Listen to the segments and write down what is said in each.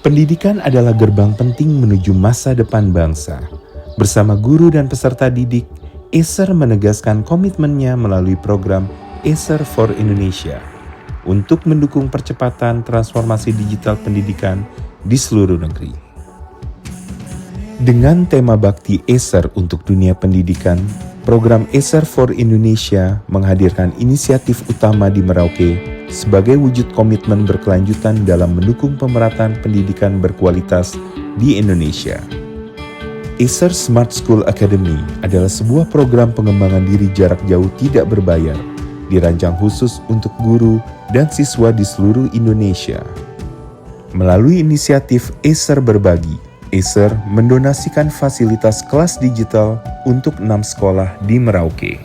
Pendidikan adalah gerbang penting menuju masa depan bangsa. Bersama guru dan peserta didik, Acer menegaskan komitmennya melalui program Acer for Indonesia untuk mendukung percepatan transformasi digital pendidikan di seluruh negeri. Dengan tema bakti Acer untuk dunia pendidikan, program Acer for Indonesia menghadirkan inisiatif utama di Merauke sebagai wujud komitmen berkelanjutan dalam mendukung pemerataan pendidikan berkualitas di Indonesia. Acer Smart School Academy adalah sebuah program pengembangan diri jarak jauh tidak berbayar, dirancang khusus untuk guru dan siswa di seluruh Indonesia. Melalui inisiatif Acer Berbagi, Acer mendonasikan fasilitas kelas digital untuk 6 sekolah di Merauke.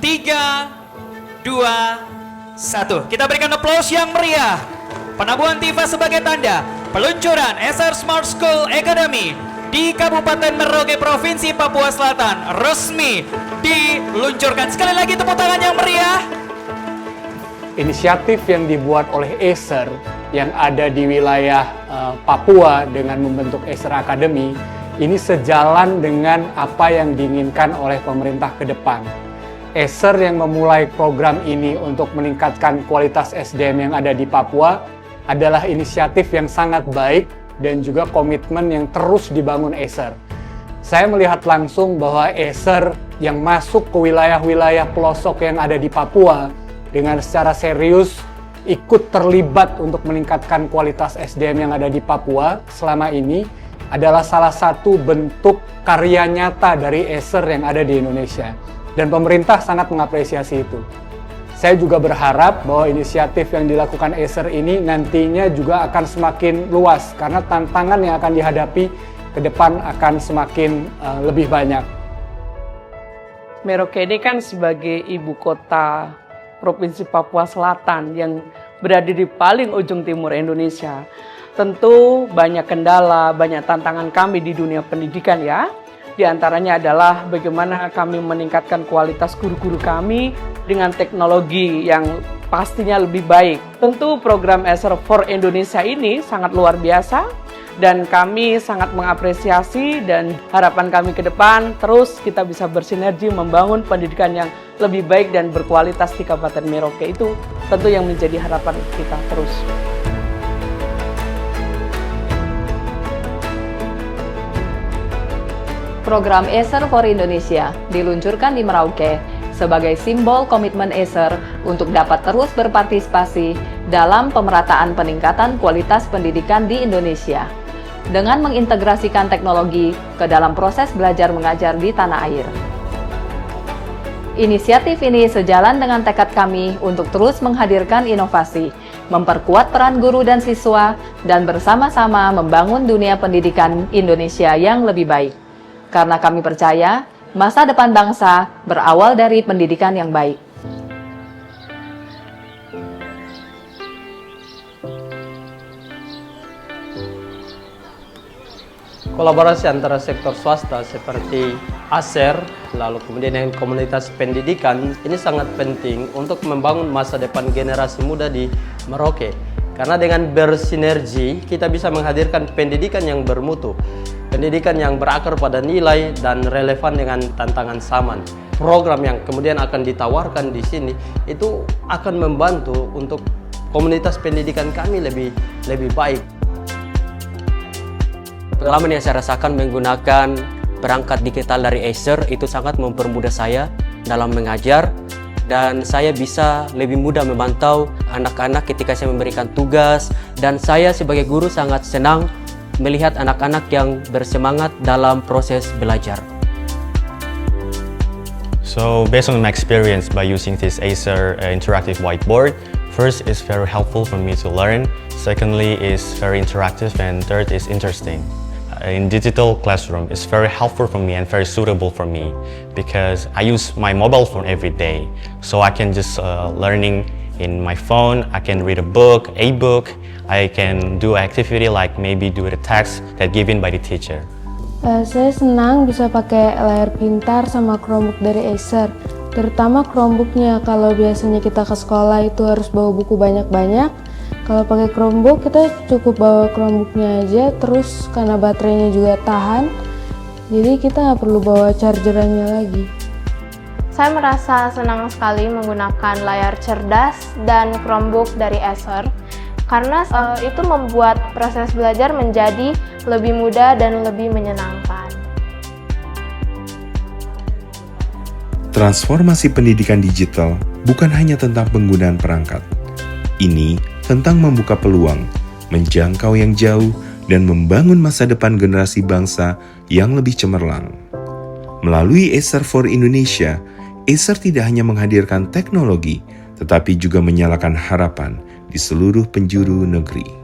3, 2, 1. Kita berikan aplaus yang meriah. Penabuhan tifa sebagai tanda peluncuran Acer Smart School Academy di Kabupaten Merauke, Provinsi Papua Selatan resmi diluncurkan. Sekali lagi tepuk tangan yang meriah. Inisiatif yang dibuat oleh Acer yang ada di wilayah Papua dengan membentuk Acer Academy ini sejalan dengan apa yang diinginkan oleh pemerintah ke depan. Acer yang memulai program ini untuk meningkatkan kualitas SDM yang ada di Papua adalah inisiatif yang sangat baik dan juga komitmen yang terus dibangun Acer. Saya melihat langsung bahwa Acer yang masuk ke wilayah-wilayah pelosok yang ada di Papua dengan secara serius ikut terlibat untuk meningkatkan kualitas SDM yang ada di Papua selama ini adalah salah satu bentuk karya nyata dari Acer yang ada di Indonesia. Dan pemerintah sangat mengapresiasi itu. Saya juga berharap bahwa inisiatif yang dilakukan Acer ini nantinya juga akan semakin luas karena tantangan yang akan dihadapi ke depan akan semakin lebih banyak. Merauke ini kan sebagai ibu kota Provinsi Papua Selatan yang berada di paling ujung timur Indonesia. Tentu banyak kendala, banyak tantangan kami di dunia pendidikan ya. Di antaranya adalah bagaimana kami meningkatkan kualitas guru-guru kami dengan teknologi yang pastinya lebih baik. Tentu program Acer for Indonesia ini sangat luar biasa dan kami sangat mengapresiasi dan harapan kami ke depan terus kita bisa bersinergi membangun pendidikan yang lebih baik dan berkualitas di Kabupaten Merauke. Itu tentu yang menjadi harapan kita terus. Program Acer for Indonesia diluncurkan di Merauke sebagai simbol komitmen Acer untuk dapat terus berpartisipasi dalam pemerataan peningkatan kualitas pendidikan di Indonesia dengan mengintegrasikan teknologi ke dalam proses belajar mengajar di tanah air. Inisiatif ini sejalan dengan tekad kami untuk terus menghadirkan inovasi, memperkuat peran guru dan siswa, dan bersama-sama membangun dunia pendidikan Indonesia yang lebih baik. Karena kami percaya, masa depan bangsa berawal dari pendidikan yang baik. Kolaborasi antara sektor swasta seperti Acer, lalu kemudian dengan komunitas pendidikan, ini sangat penting untuk membangun masa depan generasi muda di Merauke. Karena dengan bersinergi, kita bisa menghadirkan pendidikan yang bermutu, pendidikan yang berakar pada nilai dan relevan dengan tantangan zaman. Program yang kemudian akan ditawarkan di sini itu akan membantu untuk komunitas pendidikan kami lebih baik. Pengalaman yang saya rasakan menggunakan perangkat digital dari Acer itu sangat mempermudah saya dalam mengajar, dan saya bisa lebih mudah memantau anak-anak ketika saya memberikan tugas, dan saya sebagai guru sangat senang melihat anak-anak yang bersemangat dalam proses belajar. So based on my experience by using this Acer interactive whiteboard, first is very helpful for me to learn, secondly is very interactive, and third is interesting. In digital classroom, it's very helpful for me and very suitable for me because I use my mobile phone every day. So I can just learning in my phone, I can read a book, I can do activity like maybe do the text that given by the teacher. Saya senang bisa pakai layar pintar sama Chromebook dari Acer, terutama Chromebooknya. Kalau biasanya kita ke sekolah itu harus bawa buku banyak-banyak, Kalau pakai Chromebook kita cukup bawa Chromebooknya aja, terus karena baterainya juga tahan, jadi kita nggak perlu bawa chargerannya lagi. Saya merasa senang sekali menggunakan layar cerdas dan Chromebook dari Acer karena itu membuat proses belajar menjadi lebih mudah dan lebih menyenangkan. Transformasi pendidikan digital bukan hanya tentang penggunaan perangkat. Ini tentang membuka peluang, menjangkau yang jauh, dan membangun masa depan generasi bangsa yang lebih cemerlang. Melalui Acer for Indonesia, Acer tidak hanya menghadirkan teknologi, tetapi juga menyalakan harapan di seluruh penjuru negeri.